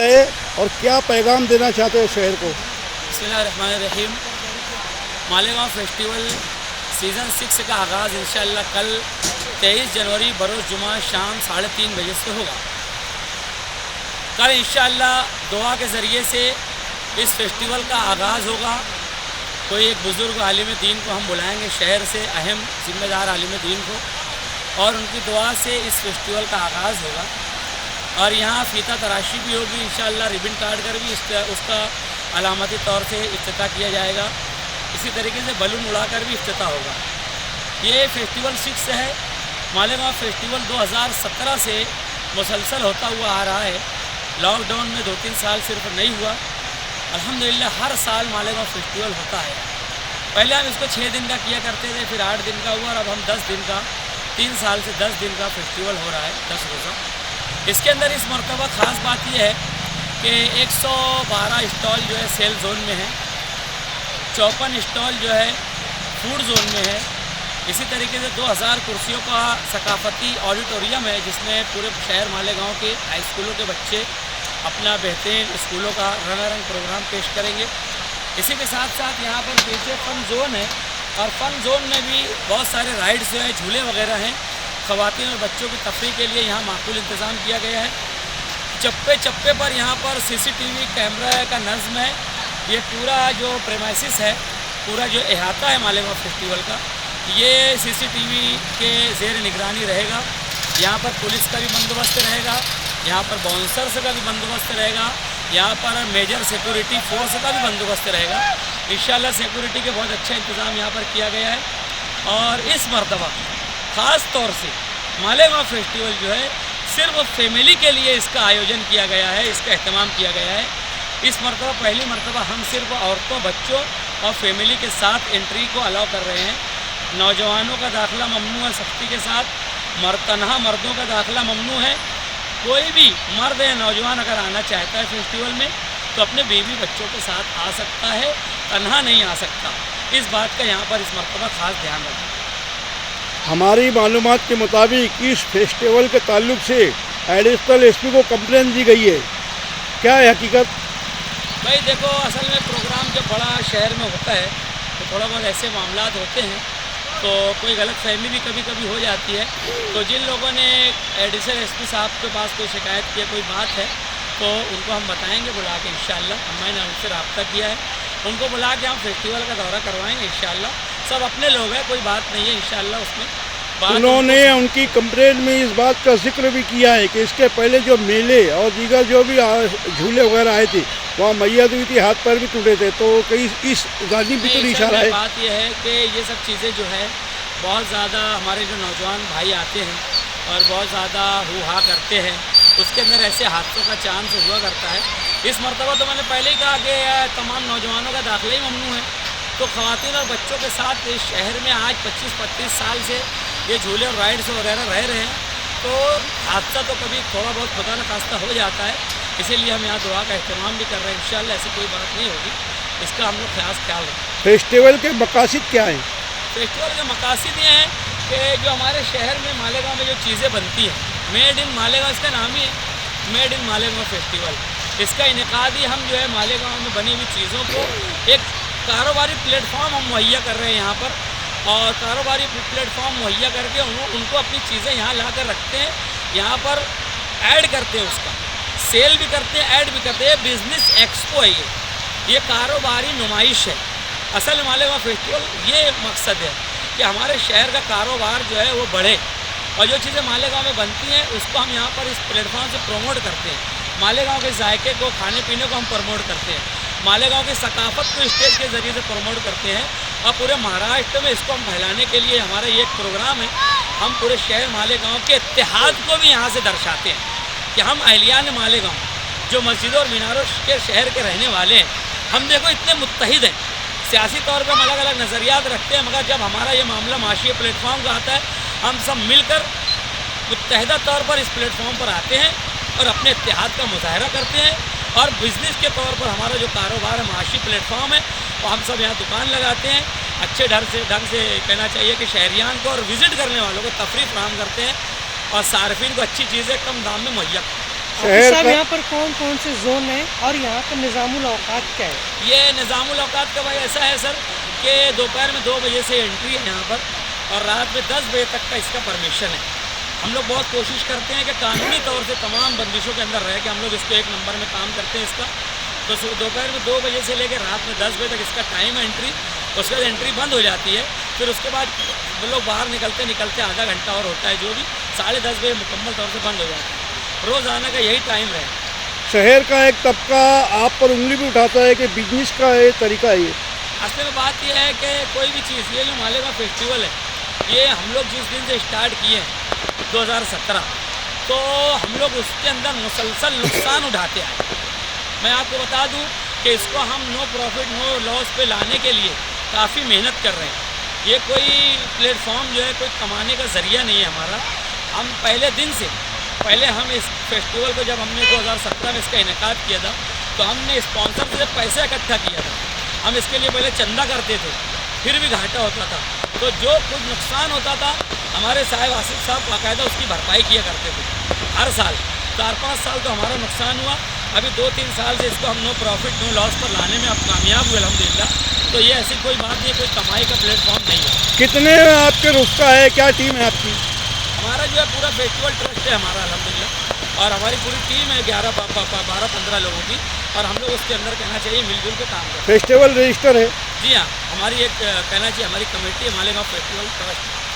है और क्या पैगाम देना चाहते हैं शहर को? बिस्मिल्लाहिर्रहमानिर्रहीम। मालेगांव फेस्टिवल सीज़न 6 का आगाज़ इंशाअल्लाह कल 23 जनवरी बरोज़ जुमा शाम 3:30 बजे से होगा। कल इंशाअल्लाह दुआ के ज़रिए से इस फेस्टिवल का आगाज़ होगा। कोई एक बुज़ुर्ग आलिम दीन को हम बुलाएंगे शहर से, अहम ज़िम्मेदार आलिम दीन को, और उनकी दुआ से इस फेस्टिवल का आगाज़ होगा। और यहाँ फ़ीता तराशी भी होगी इंशाअल्लाह, रिबन काट कर भी उसका अलामती तौर से इफ्तिताह किया जाएगा। इसी तरीके से बलून उड़ाकर भी इफ्तिताह होगा। ये फेस्टिवल 6 है। मालेगांव फेस्टिवल 2017 से मुसलसल होता हुआ आ रहा है। लॉकडाउन में 2-3 साल सिर्फ नहीं हुआ। अल्हम्दुलिल्लाह हर साल मालेगांव फेस्टिवल होता है। पहले हम इसको 6 दिन का किया करते थे, फिर 8 दिन का हुआ, और अब हम 10 दिन का, 3 साल से 10 दिन का फेस्टिवल हो रहा है, 10 रोज़ा। इसके अंदर इस मरतबा ख़ास बात यह है कि 112 स्टॉल जो है सेल जोन में है, 54 स्टॉल जो है फूड जोन में है। इसी तरीके से 2000 कुर्सियों का सकाफ़ती ऑडिटोरियम है, जिसमें पूरे शहर मालेगांव के हाई स्कूलों के बच्चे अपना बेहतरीन स्कूलों का रंगारंग प्रोग्राम पेश करेंगे। इसी के साथ साथ यहाँ पर पीछे फ़न जोन है, और फ़न जोन में भी बहुत सारे राइड्स जो है, झूले वगैरह हैं। ख़वातीन और बच्चों की तफरीह के लिए यहाँ माकूल इंतज़ाम किया गया है। चप्पे चप्पे पर यहाँ पर CCTV कैमरा का नज़्म है। ये पूरा जो प्रेमाइसिस है, पूरा जो अहाता है मालेगांव फेस्टिवल का, ये CCTV के ज़ेर निगरानी रहेगा। यहाँ पर पुलिस का भी बंदोबस्त रहेगा, यहाँ पर बाउंसर्स का भी बंदोबस्त रहेगा, यहाँ पर मेजर सिक्योरिटी फोर्स का भी बंदोबस्त रहेगा। इंशाअल्लाह सिक्योरिटी के बहुत अच्छा इंतज़ाम यहाँ पर किया गया है। और इस मरतबा ख़ास तौर से मालेगांव फेस्टिवल जो है सिर्फ फैमिली के लिए इसका आयोजन किया गया है, इसका अहतमाम किया गया है। इस मरतबा पहली मरतबा हम सिर्फ औरतों, बच्चों और फैमिली के साथ एंट्री को अलाउ कर रहे हैं। नौजवानों का दाखिला ममनू है सख्ती के साथ, तनहा मर्दों का दाखिला ममनू है। कोई भी मर्द या नौजवान अगर आना चाहता है फेस्टिवल में तो अपने बीवी बच्चों के साथ आ सकता है, तनहा नहीं आ सकता। इस बात का यहाँ पर इस मरतबा ख़ास ध्यान रखें। हमारी मालूमात के मुताबिक इस फेस्टिवल के ताल्लुक से एडिशनल SP को कंप्लेन दी गई है, क्या है हकीकत? भाई देखो, असल में प्रोग्राम जब बड़ा शहर में होता है तो थोड़ा बहुत ऐसे मामलात होते हैं, तो कोई गलतफहमी भी कभी कभी हो जाती है। तो जिन लोगों ने एडिशनल SP साहब के पास कोई शिकायत की, कोई बात है, तो उनको हम बताएंगे बुला के इंशाअल्लाह। मैंने उनसे रब्ता किया है, उनको बुला के हम फेस्टिवल का दौरा करवाएंगे इंशाअल्लाह। सब अपने लोग हैं, कोई बात नहीं है इंशाअल्लाह उसमें। उन्होंने उनकी कंप्लेंट में इस बात का जिक्र भी किया है कि इसके पहले जो मेले और दीगर जो भी झूले वगैरह आए थे वहाँ मैयत हुई थी, हाथ पैर भी टूटे थे, तो कहीं इस जानिब भी तो इशारा है। बात यह है कि ये सब चीज़ें जो है बहुत ज़्यादा हमारे जो नौजवान भाई आते हैं और बहुत ज़्यादा हुआ करते हैं, उसके अंदर ऐसे हादसों का चांस हुआ करता है। इस मरतबा तो मैंने पहले ही कहा कि तमाम नौजवानों का दाखिला ही ममनू है। तो ख़वातीन और बच्चों के साथ इस शहर में आज 25-25 साल से ये झूले और राइड्स वगैरह रह रहे हैं, तो हादसा तो कभी थोड़ा बहुत खुदा न खास्ता हो जाता है। इसीलिए हम यहाँ दुआ का अहतमाम भी कर रहे हैं। इंशाअल्लाह ऐसी कोई बात नहीं होगी, इसका हम लोग ख्याल रखें। फेस्टिवल के मकासद क्या हैं? फेस्टिवल के मकासद ये हैं कि जो हमारे शहर में मालेगांव में जो चीज़ें बनती हैं, मेड इन मालेगांव, इसका नाम ही है मेड इन मालेगांव फेस्टिवल। इसका इनेकाद ही हम जो है मालेगांव में बनी हुई चीज़ों को एक कारोबारी प्लेटफॉर्म हम मुहैया कर रहे हैं यहाँ पर, और कारोबारी प्लेटफॉर्म मुहैया करके उनको अपनी चीज़ें यहाँ ला कर रखते हैं, यहाँ पर ऐड करते हैं, उसका सेल भी करते हैं, ऐड भी करते हैं। बिज़नेस एक्सपो है ये कारोबारी नुमाइश है। असल मालेगांव फेस्टिवल ये मकसद है कि हमारे शहर का कारोबार जो है वो बढ़े, और जो चीज़ें मालेगांव में बनती हैं उसको हम यहाँ पर इस प्लेटफॉर्म से प्रमोट करते हैं। मालेगांव के जायके को, खाने पीने को हम प्रमोट करते हैं, मालेगांव की सकाफ़त को स्टेज के ज़रिए से प्रमोट करते हैं, और पूरे महाराष्ट्र में इसको हम फैलाने के लिए हमारा ये एक प्रोग्राम है। हम पूरे शहर मालेगांव के इत्तेहाद को भी यहाँ से दर्शाते हैं कि हम अहलियान मालेगांव जो मस्जिदों और मीनारों के शहर के रहने वाले हैं, हम देखो इतने मुत्तहिद हैं। सियासी तौर पर हम अलग अलग नज़रियात रखते हैं, मगर जब हमारा ये मामला माशी प्लेटफॉर्म का आता है, हम सब मिलकर मुत्तहिदा तौर पर इस प्लेटफॉर्म पर आते हैं और अपने इत्तेहाद का मुजाहरा करते हैं। और बिज़नेस के तौर पर हमारा जो कारोबार है, माशी प्लेटफॉर्म है, वो हम सब यहाँ दुकान लगाते हैं। अच्छे ढंग से कहना चाहिए कि शहरियान को और विज़िट करने वालों को तफरीह फराहम करते हैं, और सार्फिन को अच्छी चीज़ें कम दाम में मुहैया। शहर साहब का यहाँ पर कौन कौन से जोन है और यहाँ का निज़ामुल औकात क्या है? ये निज़ामुल औकात का भाई ऐसा है सर कि दोपहर में 2 बजे से एंट्री है यहाँ पर और रात में 10 बजे तक का इसका परमिशन है। हम लोग बहुत कोशिश करते हैं कि कानूनी तौर से तमाम बंदिशों के अंदर रह के हम लोग इसको 1 नंबर में काम करते हैं इसका। तो दोपहर में 2 बजे से लेकर रात में 10 बजे तक इसका टाइम है एंट्री। उसके बाद एंट्री बंद हो जाती है, फिर उसके बाद वो लोग बाहर निकलते आधा घंटा और होता है, जो भी 10:30 बजे मुकम्मल तौर से बंद हो जाता है। रोज़ाना का यही टाइम है। शहर का एक तबका आप पर उंगली भी उठाता है कि बिजनेस का ये तरीका है ये। असल में बात यह है कि कोई भी चीज़, ये जो मालेगांव फेस्टिवल है, ये हम लोग जिस दिन से स्टार्ट किए हैं 2017, तो हम लोग उसके अंदर मुसलसल नुकसान उठाते आए। मैं आपको बता दूं कि इसको हम नो प्रॉफिट नो लॉस पे लाने के लिए काफ़ी मेहनत कर रहे हैं। ये कोई प्लेटफॉर्म जो है कोई कमाने का ज़रिया नहीं है हमारा। हम पहले हम इस फेस्टिवल को जब हमने 2017 में इसका इनेकाद किया था, तो हमने स्पॉन्सर से पैसा इकट्ठा किया था। हम इसके लिए पहले चंदा करते थे, फिर भी घाटा होता था, तो जो कुछ नुकसान होता था हमारे साहब आसिफ साहब बाकायदा उसकी भरपाई किया करते थे हर साल। 4-5 साल तो हमारा नुकसान हुआ, अभी 2-3 साल से इसको हम नो प्रॉफिट नो लॉस पर लाने में अब कामयाब हुए अल्हम्दुलिल्लाह। तो ये ऐसी कोई बात नहीं है, कोई कमाई का प्लेटफॉर्म नहीं है। कितने आपके रुस्ता है, क्या टीम है आपकी? हमारा जो है पूरा फेस्टिवल ट्रस्ट है हमारा अल्हम्दुलिल्लाह, और हमारी पूरी टीम है 12-15 लोगों की, और हम लोग उसके अंदर कहना चाहिए मिलजुल के काम करते हैं। फेस्टिवल रजिस्टर है? जी हाँ, हमारी एक कहना चाहिए हमारी कमेटी है मालेगांव फेस्टिवल ट्रस्ट।